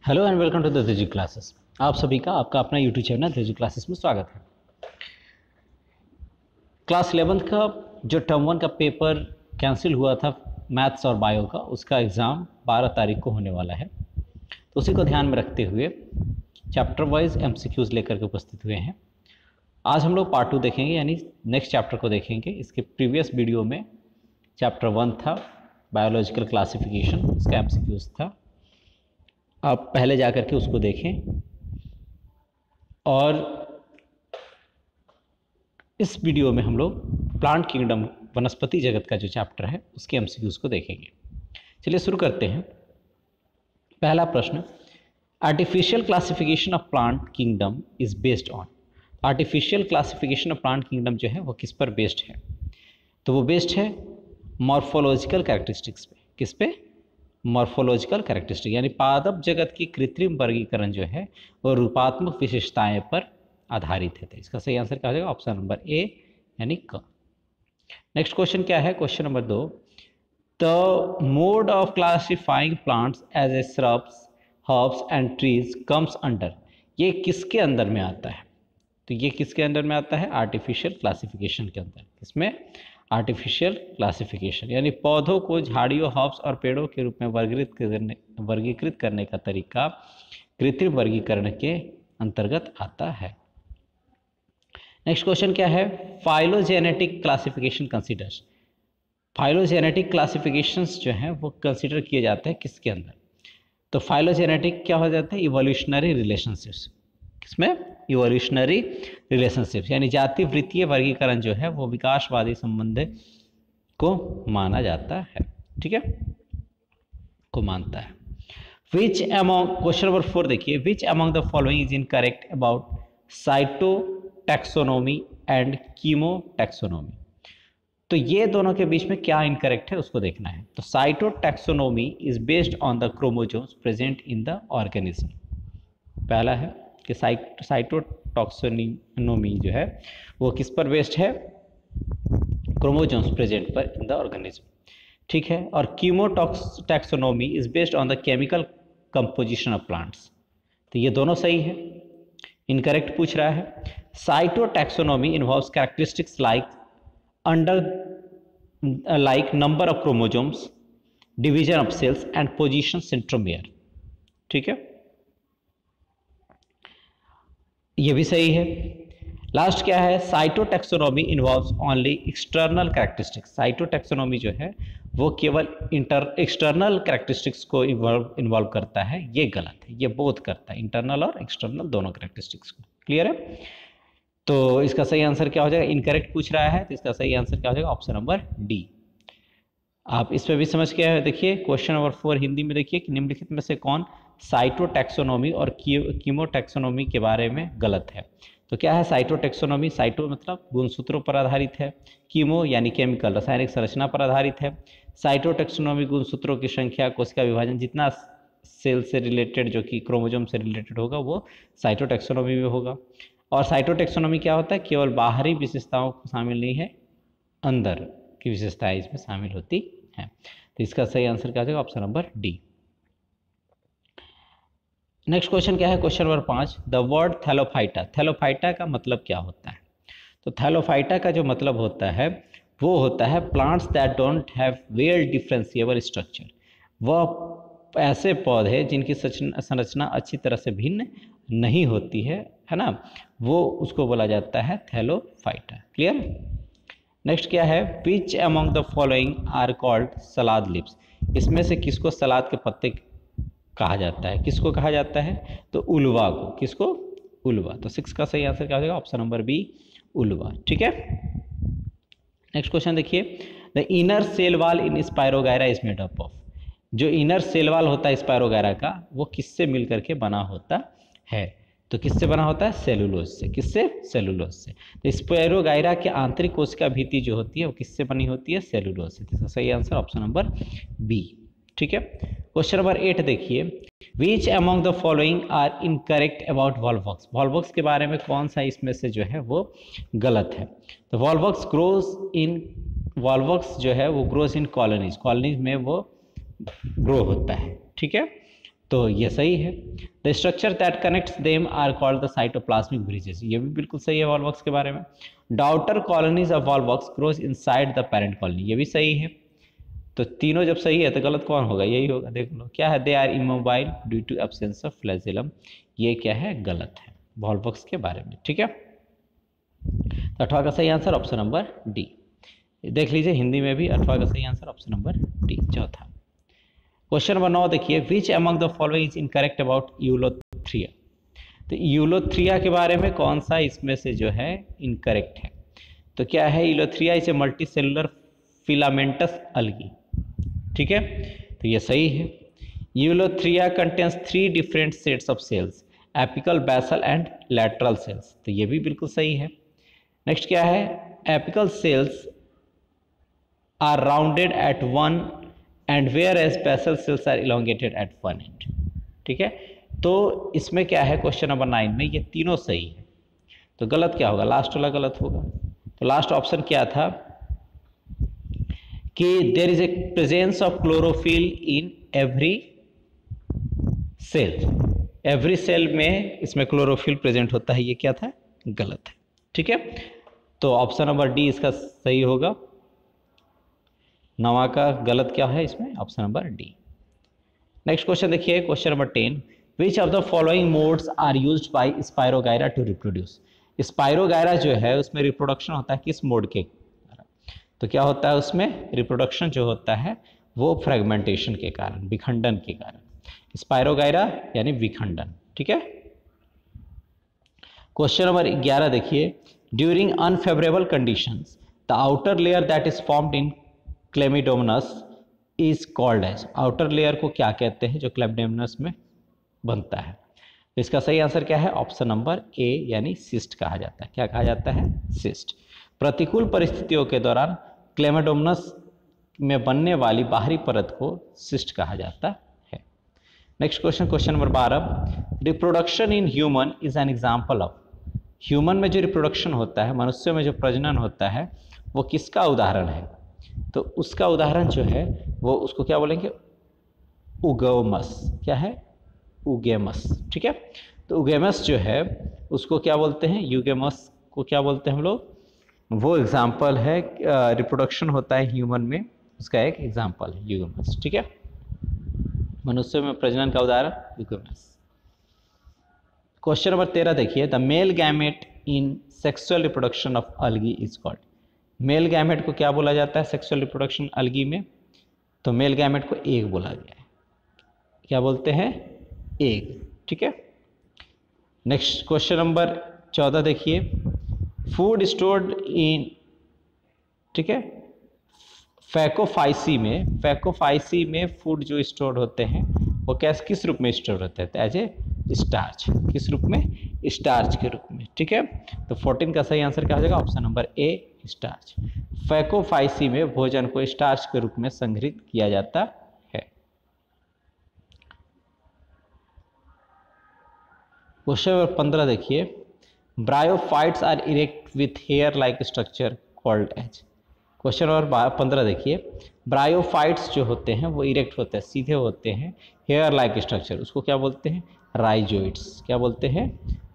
Hello and welcome to the दिजी classes. आप सभी का आपका अपना यूट्यूब चैनल दिजी क्लासेस में स्वागत है। क्लास 11th का जो टर्म 1 का पेपर कैंसिल हुआ था मैथ्स और बायो का, उसका एग्ज़ाम 12 तारीख को होने वाला है। तो उसी को ध्यान में रखते हुए चैप्टर वाइज एमसीक्यूज लेकर के उपस्थित हुए हैं। आज हम लोग पार्ट 2 देखेंगे, यानी नेक्स्ट चैप्टर को देखेंगे। इसके प्रीवियस वीडियो में चैप्टर 1 था बायोलॉजिकल क्लासिफिकेशन, इसका एमसीक्यूज था। आप पहले जा कर के उसको देखें और इस वीडियो में हम लोग प्लांट किंगडम, वनस्पति जगत का जो चैप्टर है उसके एमसीक्यूज को देखेंगे। चलिए शुरू करते हैं। पहला प्रश्न, artificial classification of plant kingdom is based on. Artificial classification of plant kingdom जो है वो किस पर बेस्ड है? तो वो बेस्ड है मॉर्फोलॉजिकल कैरेक्टरिस्टिक्स पे। किस पे? मॉर्फोलॉजिकल कैरेक्टरिस्टिक, यानी पादप जगत की कृत्रिम वर्गीकरण जो है वो रूपात्मक विशेषताएं पर आधारित है। तो इसका सही आंसर क्या हो जाएगा? ऑप्शन नंबर ए यानी क। नेक्स्ट क्वेश्चन क्या है? Question number 2, the mode of classifying plants as a shrubs, herbs and trees comes under. ये किसके अंदर में आता है? तो ये किसके अंदर में आता है? आर्टिफिशियल क्लासिफिकेशन के अंदर। इसमें आर्टिफिशियल क्लासिफिकेशन, यानी पौधों को झाड़ियों, हर्ब्स और पेड़ों के रूप में वर्गीकृत करने का तरीका कृत्रिम वर्गीकरण के अंतर्गत आता है। नेक्स्ट क्वेश्चन क्या है? Phylogenetic classification considers. Phylogenetic classifications जो हैं वो कंसीडर किए जाते हैं किसके अंदर? तो फाइलोजेनेटिक क्या हो जाता है? Evolutionary relationships. किसमें? इवोल्यूशनरी रिलेशनशिप्स, यानी जाति वृत्तीय वर्गीकरण जो है वो विकासवादी संबंध को माना जाता है। ठीक है, को मानता है। विच अमॉन्ग, क्वेश्चन नंबर 4 देखिए, which among the following is incorrect about cytotaxonomy and कीमोटैक्सोनॉमी। तो ये दोनों के बीच में क्या इनकरेक्ट है उसको देखना है। तो cytotaxonomy is based on the chromosomes present in the organism. पहला है कि साइटोटैक्सोनॉमी जो है वो किस पर बेस्ड है? क्रोमोसोम्स प्रेजेंट पर इन द ऑर्गेनिज्म। ठीक है, और chemotaxonomy is based on the chemical composition of plants. तो ये दोनों सही है। इनकरेक्ट पूछ रहा है। Cytotaxonomy involves characteristics like number of chromosomes, division of cells and position centromere. ठीक है, ये भी सही है। लास्ट क्या है? Cytotaxonomy involves only external characteristics. Cytotaxonomy जो है वो केवल एक्सटर्नल कैरेक्टरिस्टिक्स को इन्वॉल्व करता है। ये गलत है, ये बोथ करता है, इंटरनल और एक्सटर्नल दोनों कैरेक्टरिस्टिक्स को। क्लियर है? तो इसका सही आंसर क्या हो जाएगा? इनकरेक्ट पूछ रहा है, तो इसका सही आंसर क्या हो जाएगा? Option number D. आप इस पर भी समझ के आए। देखिए क्वेश्चन नंबर 4 हिंदी में देखिए कि निम्नलिखित में से कौन साइटोटैक्सोनॉमी और कीमोटैक्सोनॉमी के बारे में गलत है? तो क्या है साइटोटैक्सोनॉमी? साइटो मतलब गुणसूत्रों पर आधारित है, कीमो यानी केमिकल रासायनिक संरचना पर आधारित है। साइटोटैक्सोनॉमी गुणसूत्रों की संख्या, कोशिका विभाजन, जितना सेल से रिलेटेड जो कि क्रोमोसोम से रिलेटेड होगा वो साइटोटैक्सोनॉमी में होगा। और साइटोटैक्सोनॉमी क्या होता है? केवल बाहरी विशेषताओं को शामिल नहीं है, अंदर की विशेषताएं इसमें शामिल होती हैं। तो इसका सही आंसर क्या हो जाएगा? Option number D. Next question क्या है? Question number 5, the word Thallophyta. Thallophyta का मतलब क्या होता है? तो थैलोफाइटा का जो मतलब होता है वो होता है plants that don't have well differentiable structure. वह ऐसे पौधे जिनकी संरचना अच्छी तरह से भिन्न नहीं होती है ना, वो उसको बोला जाता है थैलोफाइटा। क्लियर? नेक्स्ट क्या है? Which among the following are called salad lips. इसमें से किसको सलाद के पत्ते कहा जाता है? किसको कहा जाता है? तो उल्वा को। किसको? उल्वा। तो 6 का सही आंसर क्या हो जाएगा? Option number B, Ulva. ठीक है, नेक्स्ट क्वेश्चन देखिए, the inner cell wall in spirogyra is made up of. जो इनर सेल वाल होता है स्पायरोगायरा का वो किससे मिलकर के बना होता है? तो किससे बना होता है? सेलुलोज से। किससे? सेलुलोज से। तो स्पायरोगायरा की आंतरिक कोशिका भित्ति जो होती है वो किससे बनी होती है? सेलुलोज से। तो इसका सही आंसर ऑप्शन नंबर बी। ठीक है, क्वेश्चन नंबर 8 देखिए, which among the following are incorrect about volvox. Volvox के बारे में कौन सा इसमें से जो है वो गलत है? तो वॉल्वॉक्स जो है वो ग्रोज इन कॉलोनीज। कॉलोनीज में वो ग्रो होता है। ठीक है, तो ये सही है। The structure that connects them are called the cytoplasmic bridges, ये भी बिल्कुल सही है वॉल्वॉक्स के बारे में। Daughter colonies of volvox grows inside the parent colony, ये भी सही है। तो तीनों जब सही है तो गलत कौन होगा, यही होगा। देख लो क्या है, they are immobile due to absence of flagellum, ये क्या है, गलत है वॉल्वॉक्स के बारे में। ठीक है, तो 8वां का सही आंसर ऑप्शन नंबर डी। देख लीजिए हिंदी में भी 8वां का सही आंसर ऑप्शन नंबर डी, चौथा। क्वेश्चन नंबर 9 देखिए, which among the following is incorrect about ulothrix. तो यूलोथ्रिया के बारे में कौन सा इसमें से जो है इनकरेक्ट है, तो क्या है, ulothrix is a multi cellular filamentous algae. ठीक है, तो ये सही है। Ulothrix contains 3 different sets of cells, apical, basal and lateral cells, तो ये भी बिल्कुल सही है। नेक्स्ट क्या है, apical cells are rounded at one end whereas basal cells are elongated at one end. ठीक है, तो इसमें क्या है, क्वेश्चन नंबर 9 में ये तीनों सही है, तो गलत क्या होगा, लास्ट वाला गलत होगा। तो लास्ट ऑप्शन क्या था कि there is a presence of chlorophyll in every cell, every cell में इसमें क्लोरोफिल प्रेजेंट होता है, ये क्या था, गलत है। ठीक है, तो ऑप्शन नंबर डी इसका सही होगा। 9वां का गलत क्या है इसमें, option number D. Next question देखिए, question number 10, which of the following modes are used by spirogyra to reproduce. Spirogyra जो है उसमें रिप्रोडक्शन होता है किस मोड के, तो क्या होता है उसमें रिप्रोडक्शन जो होता है वो फ्रेगमेंटेशन के कारण, विखंडन के कारण, स्पायरोगायरा यानी विखंडन। ठीक है, क्वेश्चन नंबर 11 देखिए, during unfavourable conditions the outer layer that is formed in chlamydomonas is called as. Outer layer को क्या कहते हैं जो क्लेमिडोमोनास में बनता है, तो इसका सही आंसर क्या है, ऑप्शन नंबर ए यानी सिस्ट कहा जाता है। क्या कहा जाता है, सिस्ट। प्रतिकूल परिस्थितियों के दौरान क्लेमिडोमोनास में बनने वाली बाहरी परत को सिस्ट कहा जाता है। Next question, question number 12, reproduction in human is an example of. Human में जो रिप्रोडक्शन होता है, मनुष्य में जो प्रजनन होता है, वो किसका उदाहरण है, तो उसका उदाहरण जो है वो उसको क्या बोलेंगे, उगेमस। क्या है, उगेमस। ठीक है, तो उगेमस जो है उसको क्या बोलते हैं, यूगेमस को क्या बोलते हैं हम लोग, वो एग्जाम्पल है, रिप्रोडक्शन होता है ह्यूमन में, उसका एक एग्जाम्पल है यूगेमस। ठीक है, मनुष्य में प्रजनन का उदाहरण यूगेमस। क्वेश्चन नंबर 13 देखिए, the male gamete in sexual reproduction of algae is called. Male gamete को क्या बोला जाता है सेक्सुअल रिप्रोडक्शन अलगी में, तो मेल गैमेट को एग बोला गया है। क्या बोलते हैं, एग। ठीक है, नेक्स्ट क्वेश्चन नंबर 14 देखिए, फूड स्टोर्ड इन, ठीक है, फैकोफाइसी में फूड जो स्टोर होते हैं वो कैसे, किस रूप में स्टोर होते हैं, एज ए स्टार्च। किस रूप में, स्टार्च के रूप में। ठीक है, तो 14 का सही आंसर क्या हो जाएगा, ऑप्शन नंबर ए, स्टार्च। फैकोफाइसी में भोजन को स्टार्च के रूप में संग्रहित किया जाता है। क्वेश्चन नंबर 15 देखिए, bryophytes are erect with hair like structure called as. Question number 15 देखिए, ब्रायोफाइट्स जो होते हैं वो इरेक्ट होते हैं, सीधे होते हैं, हेयर लाइक स्ट्रक्चर, उसको क्या बोलते हैं, राइजोइड्स। क्या बोलते हैं,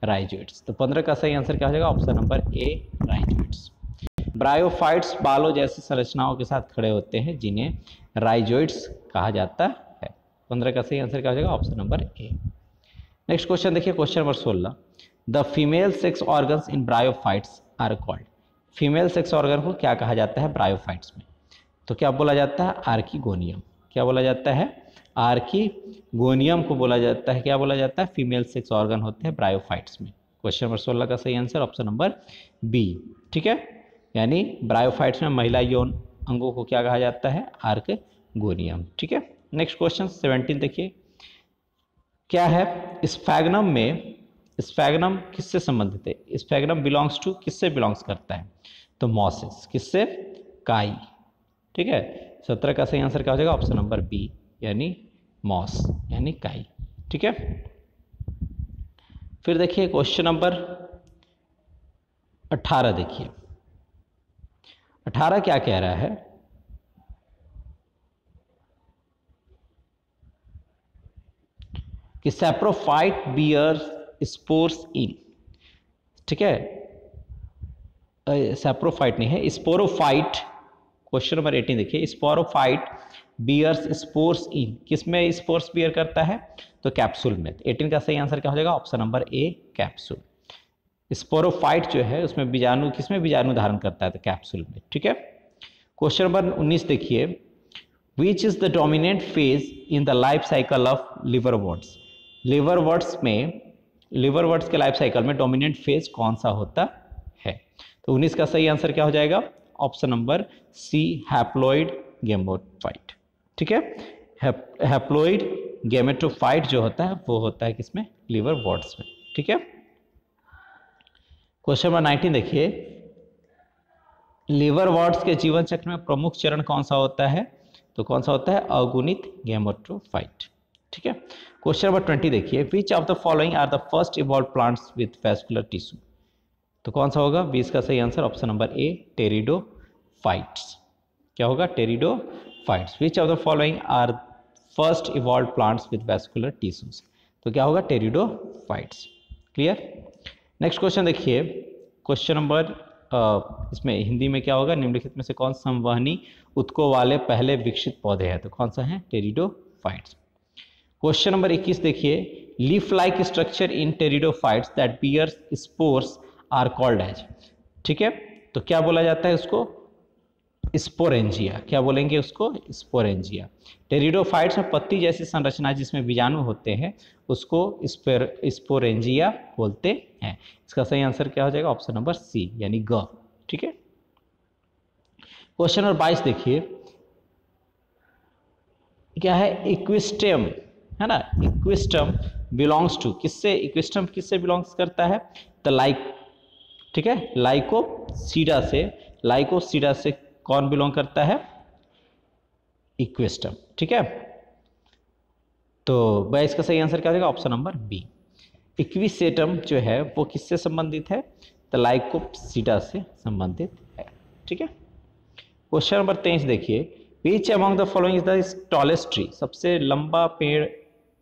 राइजोइड्स। तो 15 का सही आंसर क्या हो जाएगा, ऑप्शन नंबर ए, राइजोइड्स। ब्रायोफाइट्स बालों जैसी संरचनाओं के साथ खड़े होते हैं जिन्हें राइजोइड्स कहा जाता है। 15 का सही आंसर क्या हो जाएगा, option number A. Next question देखिए, question number 16, the female sex organs in bryophytes are called. Female sex organ को क्या कहा जाता है ब्रायोफाइट्स में, तो क्या बोला जाता है, आर्कीगोनियम। क्या बोला जाता है, आर्कीगोनियम को बोला जाता है। क्या बोला जाता है, फीमेल सेक्स ऑर्गन होते हैं ब्रायोफाइट्स में। क्वेश्चन नंबर 16 का सही आंसर ऑप्शन नंबर बी। ठीक है, यानी ब्रायोफाइट्स में महिला यौन अंगों को क्या कहा जाता है, आर्कीगोनियम। ठीक है, नेक्स्ट क्वेश्चन 17 देखिए, क्या है, स्फैग्नम में, स्फैग्नम किससे संबंधित है, स्फैग्नम बिलोंग्स टू, किससे बिलोंग्स करता है, तो मॉसेस। किससे, काई। ठीक है, 17 का सही आंसर क्या हो जाएगा, ऑप्शन नंबर बी, यानी मॉस यानी काई। ठीक है, फिर देखिए क्वेश्चन नंबर 18 देखिए, 18 क्या कह रहा है, कि सैप्रोफाइट बियर्स स्पोर्स इन, ठीक है, सैप्रोफाइट नहीं है, स्पोरोफाइट। क्वेश्चन नंबर 18 देखिए, स्पोरोफाइट बियर्स स्पोर्स इन, किस में स्पोर्स बियर करता है? तो कैप्सूल में। 18 का सही आंसर क्या हो जाएगा? ऑप्शन नंबर ए, कैप्सूल। स्पोरोफाइट जो है उसमें बीजाणु, किसमें बीजाणु धारण करता है? तो कैप्सूल में, ठीक है। क्वेश्चन नंबर 19 देखिए, which is the dominant phase in the life cycle of liverworts? Liverworts में, लिवरवर्ट्स के लाइफ साइकिल में डोमिनेंट फेज कौन सा होता है? तो 19 का सही आंसर क्या हो जाएगा? Option number C, haploid gametophyte, ठीक है। हैप्लॉइड गैमेटोफाइट जो होता है वो होता है किसमें? लिवरवर्ट्स में, ठीक है। क्वेश्चन नंबर 19 देखिए, लिवरवर्ट्स के जीवन चक्र में प्रमुख चरण कौन सा होता है? तो कौन सा होता है? अगुणित गैमेटोफाइट, ठीक है। क्वेश्चन नंबर 20 देखिए, which of the following are the first evolve plants with vascular tissue? तो कौन सा होगा? 20 का सही answer option number A, pteridophytes. क्या होगा? Pteridophytes. Which of the following are first evolve plants with vascular tissues? तो क्या होगा? टेरिडोफाइट्स। क्लियर। नेक्स्ट क्वेश्चन देखिए, क्वेश्चन नंबर इसमें हिंदी में क्या होगा? निम्नलिखित में से कौन संवहनी उत्कों वाले पहले विकसित पौधे हैं? तो कौन सा है? टेरिडोफाइट्स। क्वेश्चन नंबर 21 देखिए, leaf like structure in pteridophytes that bears spores are called as, ठीक है। तो क्या बोला जाता है उसको? स्पोरेंजिया। क्या बोलेंगे उसको? स्पोरेंजिया। टेरिडोफाइट्स में पत्ती जैसी संरचना जिसमें बीजाणु होते हैं उसको स्पोरेंजिया बोलते हैं। इसका सही आंसर क्या हो जाएगा? ऑप्शन नंबर सी, यानी ग, ठीक है। क्वेश्चन नंबर 22 देखिए, क्या है? इक्विस्टम, है ना। इक्विस्टम बिलोंग्स टू, किससे? इक्विस्टम किससे बिलोंग्स करता है? द लाइक, ठीक है, लाइकोसीडा से। लाइकोसीडा से कौन बिलोंग करता है? इक्विस्टम, ठीक है। तो 22 का सही आंसर क्या हो जाएगा? Option number B. इक्विसेटम जो है वो किससे संबंधित है? तो लाइकोसीडा से संबंधित है, ठीक है। क्वेश्चन नंबर 23 देखिए, which among the following is the tallest tree? सबसे लंबा पेड़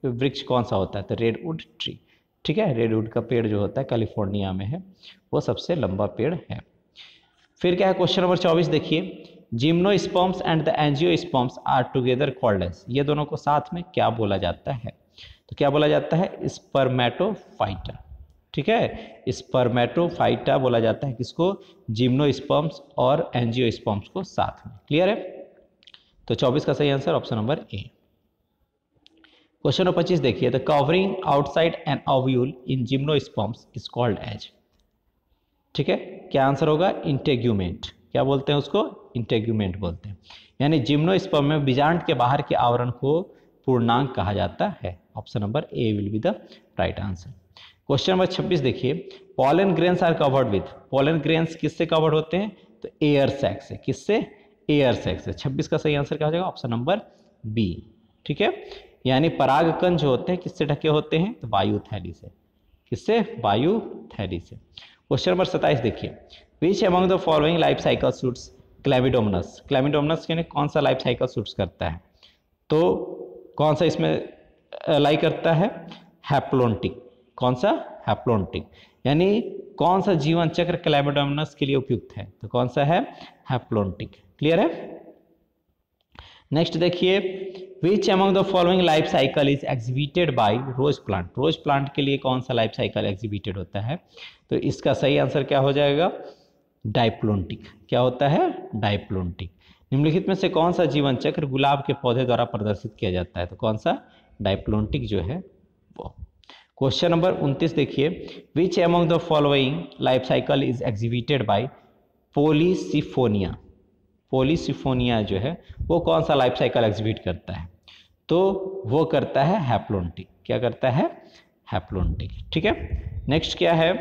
वृक्ष कौन सा होता है? तो रेडवुड ट्री, ठीक है। रेडवुड का पेड़ जो होता है कैलिफोर्निया में है, वो सबसे लंबा पेड़ है। फिर क्या है? क्वेश्चन नंबर 24 देखिए, gymnosperms and the angiosperms are together called as, ये दोनों को साथ में क्या बोला जाता है? तो क्या बोला जाता है? स्पर्मेटोफाइटा, ठीक है। स्पर्मेटोफाइटा बोला जाता है किसको? जिम्नोस्पर्म्स और एंजियोस्पर्म्स को साथ में। क्लियर है। तो 24 का सही answer option number A. Question number 25 देखिए, the covering outside an ovule in gymnosperms is called as, ठीक है। क्या आंसर होगा? इंटेग्यूमेंट। क्या बोलते हैं उसको? इंटेग्यूमेंट बोलते हैं। यानी जिम्नोस्पर्म में बीजांड के बाहर के आवरण को पूर्णांक कहा जाता है। Option number A will be the right answer. Question number 26 देखिए, pollen grains are covered with, pollen grains किससे कवर्ड होते हैं? तो एयर सैक से। किससे? एयर सैक से। 26 का सही आंसर क्या हो जाएगा? ऑप्शन नंबर बी, ठीक है। यानी परागकण जो होते हैं किससे ढके होते हैं? तो वायु थैली से। किससे? वायु थैली से। क्वेश्चन नंबर 27 देखिए, which among the following life cycle suits chlamydomonas? Chlamydomonas यानी कौन सा लाइफ साइकिल सूट्स करता है? तो कौन सा इसमें लाई करता है? हैप्लोन्टिक। कौन सा? हैप्लोन्टिक। यानी कौन सा जीवन चक्र क्लैमिडोमोनास के लिए उपयुक्त है? तो कौन सा है? हैप्लोन्टिक। क्लियर है। नेक्स्ट देखिए, which among the following life cycle is exhibited by rose plant? Rose plant के लिए कौन सा लाइफ साइकिल एग्जिबिटेड होता है? तो इसका सही आंसर क्या हो जाएगा? डाइप्लोन्टिक। क्या होता है? डाइप्लोन्टिक। निम्नलिखित में से कौन सा जीवन चक्र गुलाब के पौधे द्वारा प्रदर्शित किया जाता है? तो कौन सा? डाइप्लोन्टिक जो है वो। क्वेश्चन नंबर 29 देखिए, which among the following life cycle is exhibited bye Polysiphonia? Polysiphonia जो है वो कौन सा लाइफ साइकिल एग्जिबिट करता है? तो वो करता है हैप्लोन्टिक। क्या करता है? हैप्लोन्टिक, ठीक है। नेक्स्ट क्या है?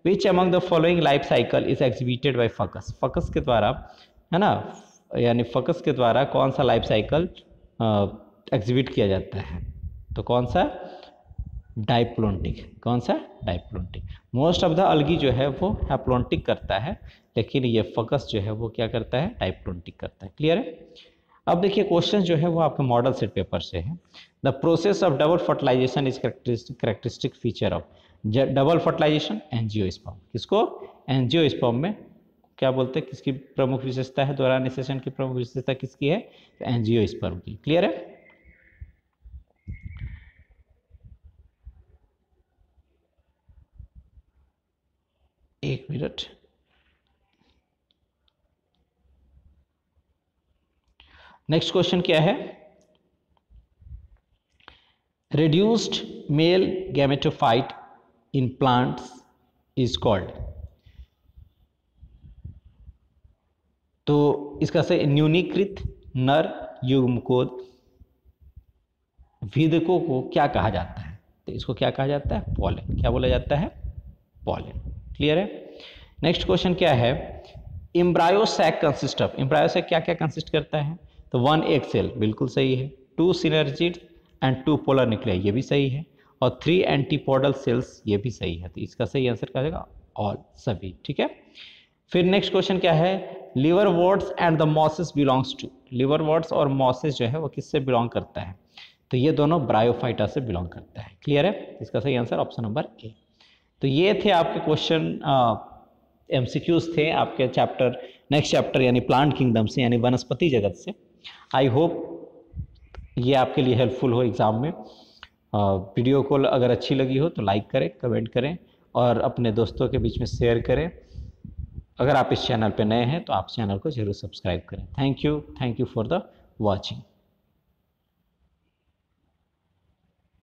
Which among the following life cycle is exhibited by fucus? Fucus के द्वारा, है ना, यानी फकस के द्वारा कौन सा लाइफ साइकिल एग्जिबिट किया जाता है? तो कौन सा? डाइप्लोन्टिक। कौन सा? डाइप्लोन्टिक। मोस्ट ऑफ द अलगी जो है वो हैप्लोन्टिक करता है, लेकिन ये फकस जो है वो क्या करता है? डाइप्लोन्टिक करता है। क्लियर है। अब देखिए क्वेश्चन जो है वो आपके मॉडल सेट पेपर से है। The process of double fertilization is characteristic feature of double fertilization angiosperm. किसको? एंजियोस्पर्म में क्या बोलते हैं, किसकी प्रमुख विशेषता है? दोहरा निषेचन की प्रमुख विशेषता किसकी है? एंजियोस्पर्म की। क्लियर है? एक मिनट। नेक्स्ट क्वेश्चन क्या है? reduced male gametophyte in plants is called। तो इसका से न्यूनीकृत नर युग्मकोद विदकों को क्या कहा जाता है? तो इसको क्या कहा जाता है? पॉलन। क्या बोला जाता है? पॉलन। क्लियर है? नेक्स्ट क्वेश्चन क्या है? Embryo sac consist of. एम्ब्रायोसैक क्या क्या कंसिस्ट करता है? तो 1 एग सेल, बिल्कुल सही है। 2 सिनर्जिड एंड 2 पोलर न्यूक्लियाई, ये भी सही है। और 3 एंटीपोडल सेल्स, ये भी सही है। तो इसका सही आंसर क्या होगा? ऑल, सभी। ठीक है। फिर नेक्स्ट क्वेश्चन क्या है? Liverworts and the mosses belongs to. Liverworts और मॉसेस जो है वो किससे बिलोंग करता है? तो ये दोनों ब्रायोफाइटा से बिलोंग करता है। क्लियर है? इसका सही आंसर ऑप्शन नंबर ए। तो ये थे आपके क्वेश्चन, एमसीक्यूज थे आपके चैप्टर, नेक्स्ट चैप्टर यानी प्लांट किंगडम से, यानी वनस्पति जगत से। आई होप ये आपके लिए हेल्पफुल हो एग्ज़ाम में। वीडियो को अगर अच्छी लगी हो तो लाइक करें, कमेंट करें और अपने दोस्तों के बीच में शेयर करें। अगर आप इस चैनल पर नए हैं तो आप चैनल को जरूर सब्सक्राइब करें। Thank you for the watching.